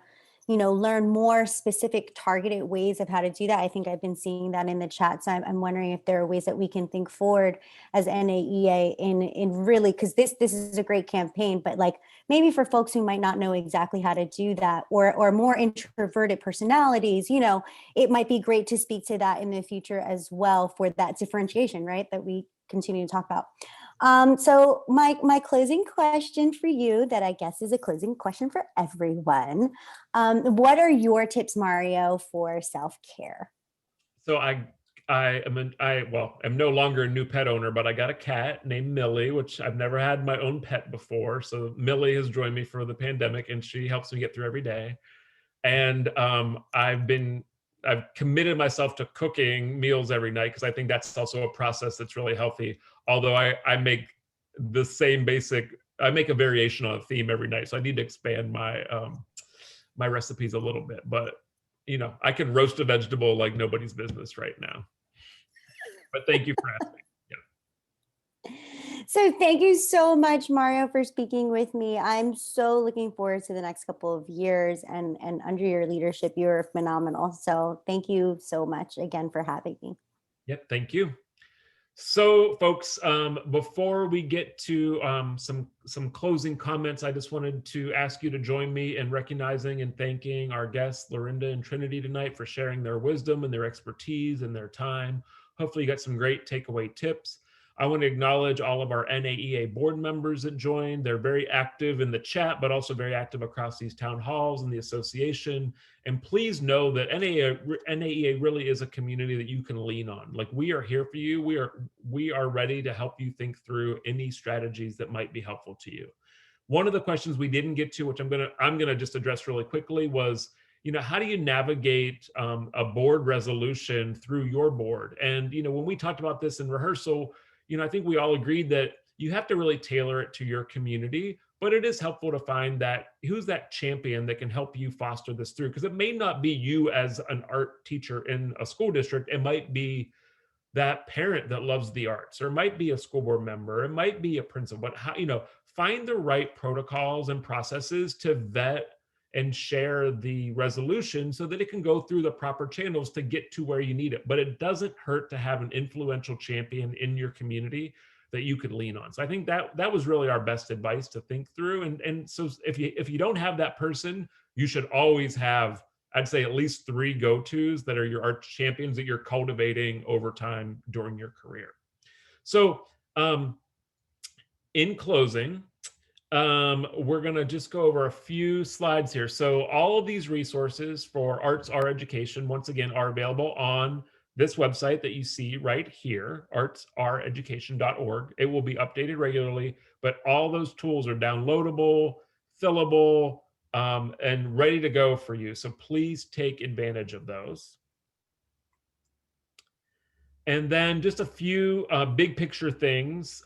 learn more specific targeted ways of how to do that. I think I've been seeing that in the chat. So I'm wondering if there are ways that we can think forward as NAEA in really, because this is a great campaign, but like maybe for folks who might not know exactly how to do that, or more introverted personalities, it might be great to speak to that in the future as well for that differentiation, right? That we continue to talk about. So my closing question for you, that I guess is a closing question for everyone. What are your tips, Mario, for self-care? So I'm no longer a new pet owner, but I got a cat named Millie, which I've never had my own pet before. So Millie has joined me for the pandemic, and she helps me get through every day. And I've committed myself to cooking meals every night, because I think that's also a process that's really healthy. Although I make the same I make a variation on a theme every night, so I need to expand my recipes a little bit. But I can roast a vegetable like nobody's business right now. But thank you for asking. So thank you so much, Mario, for speaking with me. I'm so looking forward to the next couple of years, and under your leadership, you're phenomenal. So thank you so much again for having me. Yep, thank you. So folks, before we get to some closing comments, I just wanted to ask you to join me in recognizing and thanking our guests, Lorinda and Trinity, tonight for sharing their wisdom and their expertise and their time. Hopefully you got some great takeaway tips. I want to acknowledge all of our NAEA board members that joined. They're very active in the chat, but also very active across these town halls and the association. And please know that NAEA really is a community that you can lean on. Like, we are here for you. We are ready to help you think through any strategies that might be helpful to you. One of the questions we didn't get to, which I'm gonna just address really quickly, was, how do you navigate a board resolution through your board? And when we talked about this in rehearsal, I think we all agreed that you have to really tailor it to your community, but it is helpful to find who's that champion that can help you foster this through, because it may not be you as an art teacher in a school district. It might be that parent that loves the arts, or it might be a school board member, it might be a principal. But find the right protocols and processes to vet and share the resolution so that it can go through the proper channels to get to where you need it. But it doesn't hurt to have an influential champion in your community that you could lean on. So I think that was really our best advice to think through. And so if you don't have that person, you should always have, I'd say, at least 3 go-tos that are your art champions that you're cultivating over time during your career. So in closing, we're going to just go over a few slides here. So all of these resources for Arts Our Education, once again, are available on this website that you see right here, artsoureducation.org. It will be updated regularly, but all those tools are downloadable, fillable, and ready to go for you. So please take advantage of those. And then just a few big picture things.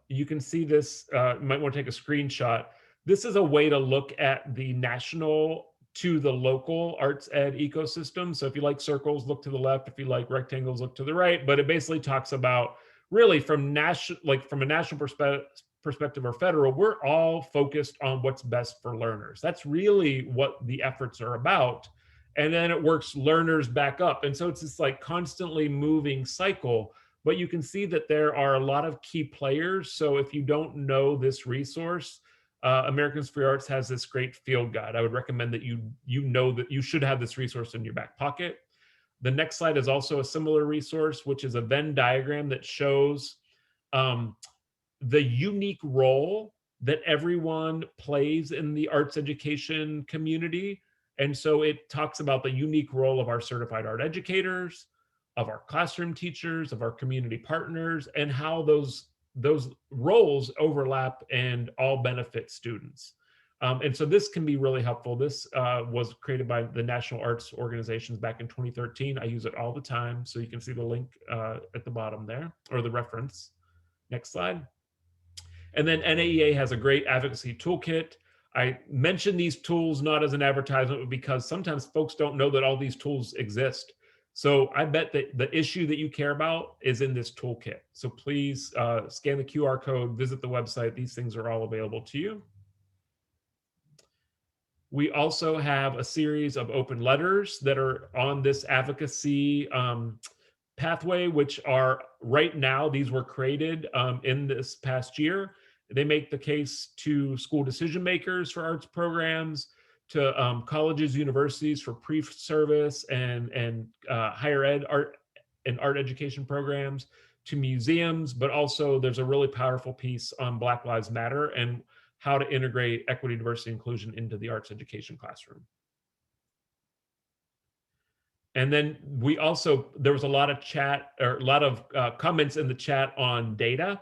You can see this, you might want to take a screenshot. This is a way to look at the national to the local arts ed ecosystem. So if you like circles, look to the left. If you like rectangles, look to the right. But it basically talks about, really from a national perspective or federal, we're all focused on what's best for learners. That's really what the efforts are about. And then it works learners back up. And so it's this like constantly moving cycle, but you can see that there are a lot of key players. So if you don't know this resource, Americans for Arts has this great field guide. I would recommend that you know that you should have this resource in your back pocket. The next slide is also a similar resource, which is a Venn diagram that shows the unique role that everyone plays in the arts education community. And so it talks about the unique role of our certified art educators, of our classroom teachers, of our community partners, and how those roles overlap and all benefit students. And so this can be really helpful. This was created by the National Arts Organizations back in 2013. I use it all the time. So you can see the link at the bottom there, or the reference. Next slide. And then NAEA has a great advocacy toolkit. I mention these tools not as an advertisement, but because sometimes folks don't know that all these tools exist. So I bet that the issue that you care about is in this toolkit. So please scan the QR code, visit the website. These things are all available to you. We also have a series of open letters that are on this advocacy pathway, which are right now, these were created in this past year. They make the case to school decision makers for arts programs, to colleges, universities for pre-service and higher ed art and art education programs, to museums, but also there's a really powerful piece on Black Lives Matter and how to integrate equity, diversity, inclusion into the arts education classroom. And then we also, there was a lot of chat or a lot of comments in the chat on data.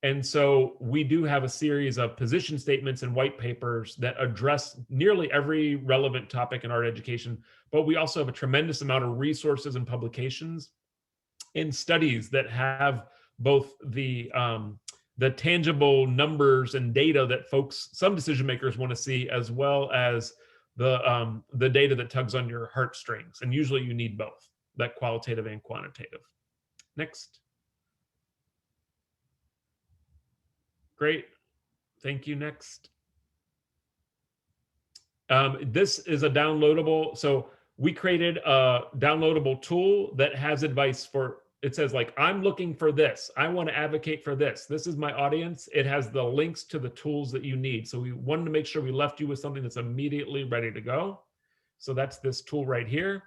And so we do have a series of position statements and white papers that address nearly every relevant topic in art education, but we also have a tremendous amount of resources and publications and studies that have both the tangible numbers and data that folks, some decision makers want to see, as well as the data that tugs on your heartstrings. And usually you need both, that qualitative and quantitative. Next. Great. Thank you. Next. This is a downloadable. So we created a downloadable tool that has advice for, it says like, I'm looking for this. I want to advocate for this. This is my audience. It has the links to the tools that you need. So we wanted to make sure we left you with something that's immediately ready to go. So that's this tool right here.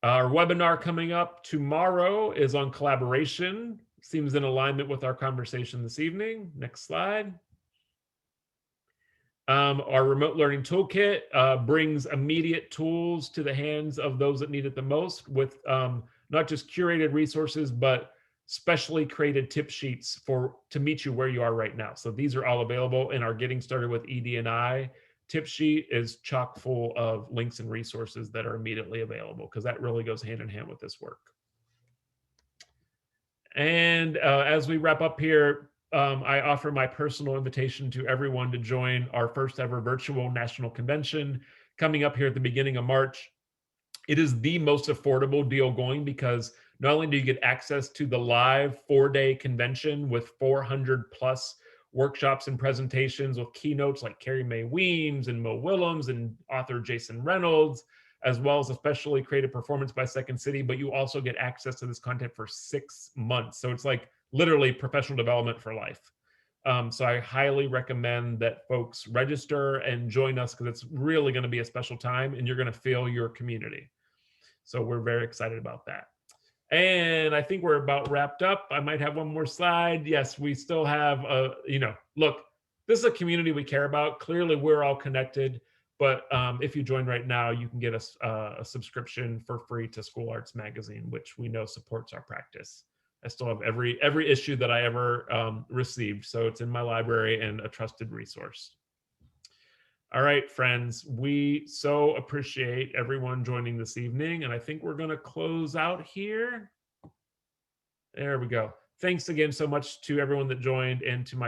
Our webinar coming up tomorrow is on collaboration. Seems in alignment with our conversation this evening. Next slide. Our remote learning toolkit brings immediate tools to the hands of those that need it the most, with not just curated resources, but specially created tip sheets to meet you where you are right now. So these are all available in our Getting Started with ED&I tip sheet is chock full of links and resources that are immediately available, because that really goes hand in hand with this work. And as we wrap up here, I offer my personal invitation to everyone to join our first ever virtual national convention coming up here at the beginning of March. It is the most affordable deal going, because not only do you get access to the live 4-day convention with 400 plus workshops and presentations with keynotes like Carrie Mae Weems and Mo Willems and author Jason Reynolds, as well as a specially created performance by Second City, but you also get access to this content for 6 months. So it's like literally professional development for life. So I highly recommend that folks register and join us, because it's really going to be a special time and you're going to feel your community. So we're very excited about that. And I think we're about wrapped up. I might have one more slide. Yes, we still have, look, this is a community we care about. Clearly, we're all connected. But if you join right now, you can get a subscription for free to School Arts Magazine, which we know supports our practice. I still have every issue that I ever received. So it's in my library and a trusted resource. All right, friends, we so appreciate everyone joining this evening. And I think we're going to close out here. There we go. Thanks again so much to everyone that joined, and to my